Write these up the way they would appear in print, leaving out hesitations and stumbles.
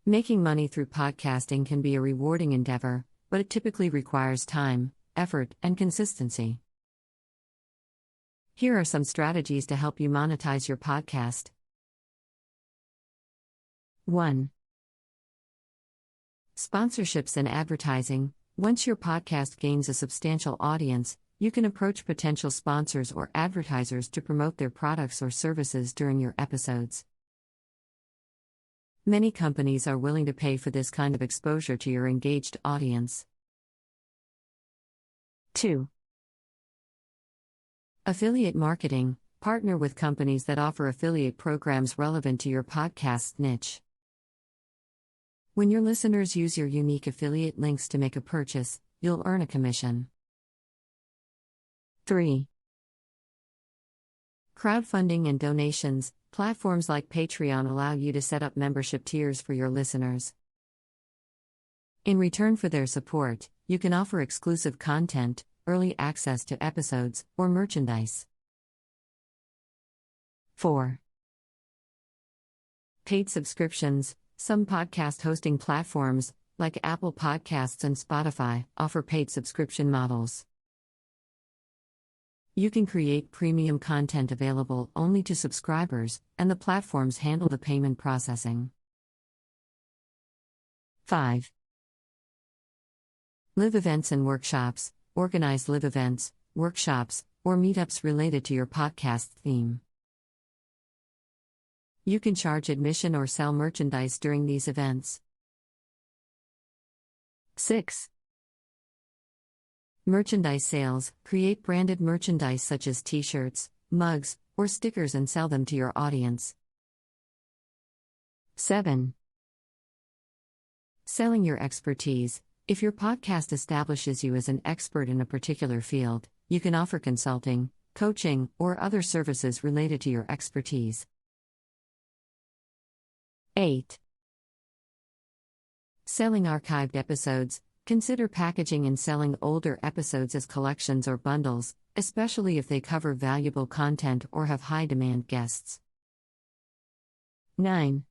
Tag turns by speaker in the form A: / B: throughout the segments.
A: Making money through podcasting can be a rewarding endeavor, but it typically requires time, effort, and consistency. Here are some strategies to help you monetize your podcast. 1. Sponsorships and advertising. Once your podcast gains a substantial audience, you can approach potential sponsors or advertisers to promote their products or services during your episodes. Many companies are willing to pay for this kind of exposure to your engaged audience. 2. Affiliate marketing. Partner with companies that offer affiliate programs relevant to your podcast's niche. When your listeners use your unique affiliate links to make a purchase, you'll earn a commission. 3. Crowdfunding and donations. Platforms like Patreon allow you to set up membership tiers for your listeners. In return for their support, you can offer exclusive content, early access to episodes, or merchandise. 4. Paid subscriptions. Some podcast hosting platforms, like Apple Podcasts and Spotify, offer paid subscription models. You can create premium content available only to subscribers, and the platforms handle the payment processing. 5. Live events and workshops. Organize live events, workshops, or meetups related to your podcast theme. You can charge admission or sell merchandise during these events. 6. Merchandise sales. Create branded merchandise such as t-shirts, mugs, or stickers and sell them to your audience. 7. Selling your expertise. If your podcast establishes you as an expert in a particular field, you can offer consulting, coaching, or other services related to your expertise. 8. Selling archived episodes. Consider packaging and selling older episodes as collections or bundles, especially if they cover valuable content or have high-demand guests. 9.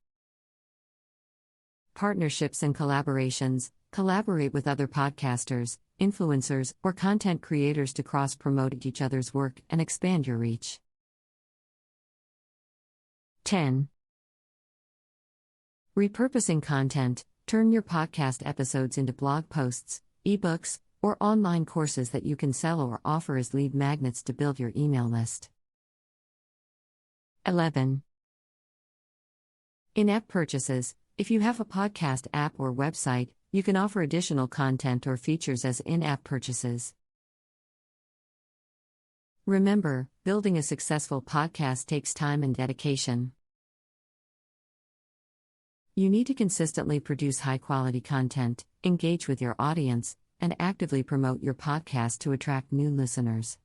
A: Partnerships and collaborations. Collaborate with other podcasters, influencers, or content creators to cross-promote each other's work and expand your reach. 10. Repurposing content. Turn your podcast episodes into blog posts, ebooks, or online courses that you can sell or offer as lead magnets to build your email list. 11. In-app purchases. If you have a podcast app or website, you can offer additional content or features as in-app purchases. Remember, building a successful podcast takes time and dedication. You need to consistently produce high-quality content, engage with your audience, and actively promote your podcast to attract new listeners.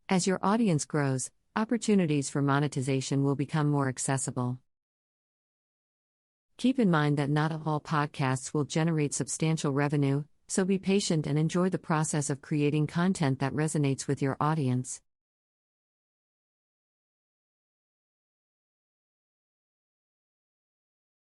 A: As your audience grows, opportunities for monetization will become more accessible. Keep in mind that not all podcasts will generate substantial revenue, so be patient and enjoy the process of creating content that resonates with your audience.